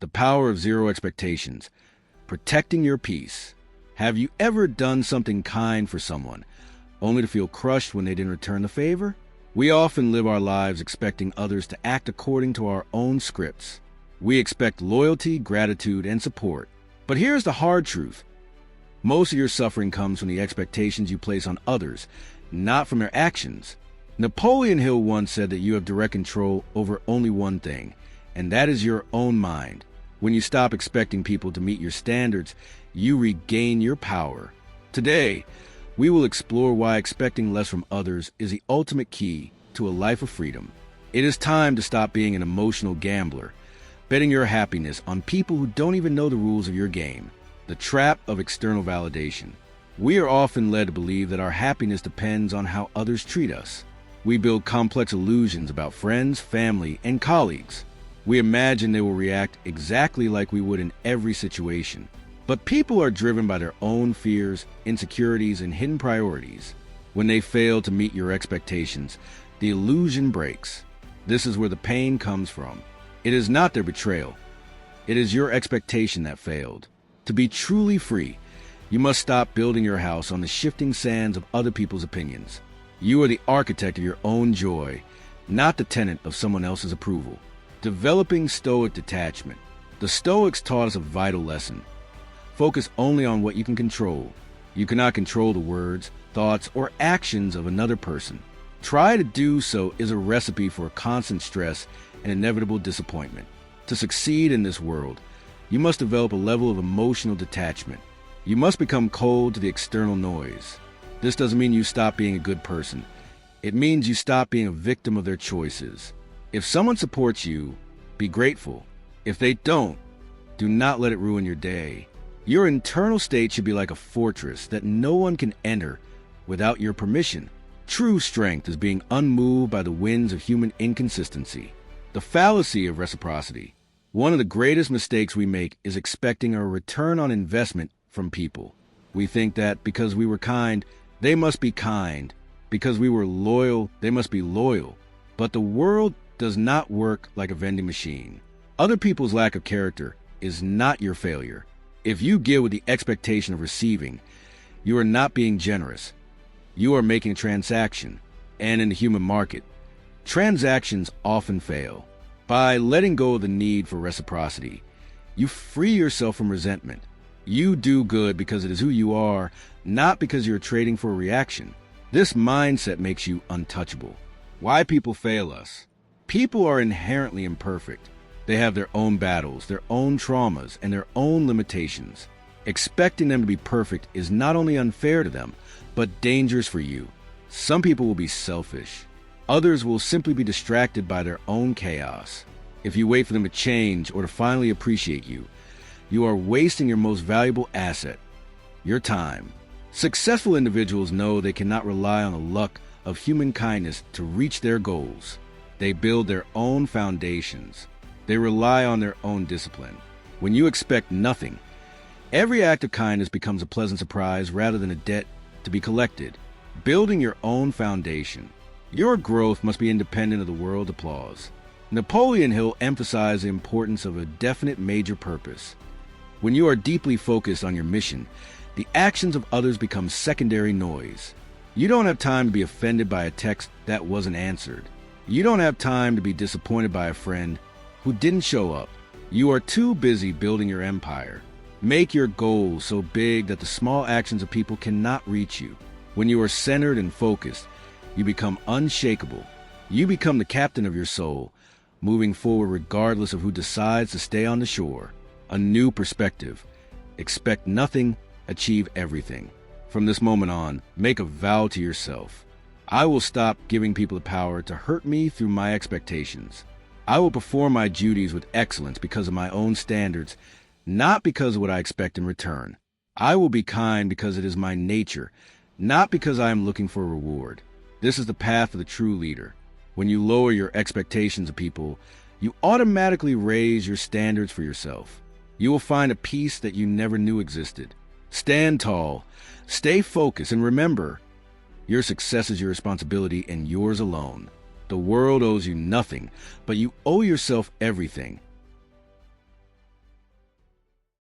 The power of zero expectations. Protecting your peace. Have you ever done something kind for someone, only to feel crushed when they didn't return the favor? We often live our lives expecting others to act according to our own scripts. We expect loyalty, gratitude, and support. But here's the hard truth. Most of your suffering comes from the expectations you place on others, not from their actions. Napoleon Hill once said that you have direct control over only one thing, and that is your own mind. When you stop expecting people to meet your standards, you regain your power. Today, we will explore why expecting less from others is the ultimate key to a life of freedom. It is time to stop being an emotional gambler, betting your happiness on people who don't even know the rules of your game. The trap of external validation. We are often led to believe that our happiness depends on how others treat us. We build complex illusions about friends, family, and colleagues. We imagine they will react exactly like we would in every situation. But people are driven by their own fears, insecurities, and hidden priorities. When they fail to meet your expectations, the illusion breaks. This is where the pain comes from. It is not their betrayal. It is your expectation that failed. To be truly free, you must stop building your house on the shifting sands of other people's opinions. You are the architect of your own joy, not the tenant of someone else's approval. Developing Stoic Detachment. The Stoics taught us a vital lesson. Focus only on what you can control. You cannot control the words, thoughts, or actions of another person. Try to do so is a recipe for constant stress and inevitable disappointment. To succeed in this world, you must develop a level of emotional detachment. You must become cold to the external noise. This doesn't mean you stop being a good person. It means you stop being a victim of their choices. If someone supports you, be grateful. If they don't, do not let it ruin your day. Your internal state should be like a fortress that no one can enter without your permission. True strength is being unmoved by the winds of human inconsistency. The fallacy of reciprocity. One of the greatest mistakes we make is expecting a return on investment from people. We think that because we were kind, they must be kind. Because we were loyal, they must be loyal. But the world does not work like a vending machine. Other people's lack of character is not your failure. If you give with the expectation of receiving, you are not being generous. You are making a transaction. And in the human market, transactions often fail. By letting go of the need for reciprocity, you free yourself from resentment. You do good because it is who you are, not because you're trading for a reaction. This mindset makes you untouchable. Why people fail us? People are inherently imperfect. They have their own battles, their own traumas, and their own limitations. Expecting them to be perfect is not only unfair to them, but dangerous for you. Some people will be selfish. Others will simply be distracted by their own chaos. If you wait for them to change or to finally appreciate you, you are wasting your most valuable asset, your time. Successful individuals know they cannot rely on the luck of human kindness to reach their goals. They build their own foundations. They rely on their own discipline. When you expect nothing, every act of kindness becomes a pleasant surprise rather than a debt to be collected. Building your own foundation. Your growth must be independent of the world's applause. Napoleon Hill emphasized the importance of a definite major purpose. When you are deeply focused on your mission, the actions of others become secondary noise. You don't have time to be offended by a text that wasn't answered. You don't have time to be disappointed by a friend who didn't show up. You are too busy building your empire. Make your goals so big that the small actions of people cannot reach you. When you are centered and focused, you become unshakable. You become the captain of your soul, moving forward regardless of who decides to stay on the shore. A new perspective. Expect nothing, achieve everything. From this moment on, make a vow to yourself. I will stop giving people the power to hurt me through my expectations. I will perform my duties with excellence because of my own standards, not because of what I expect in return. I will be kind because it is my nature, not because I am looking for a reward. This is the path of the true leader. When you lower your expectations of people, you automatically raise your standards for yourself. You will find a peace that you never knew existed. Stand tall, stay focused, and remember, your success is your responsibility and yours alone. The world owes you nothing, but you owe yourself everything.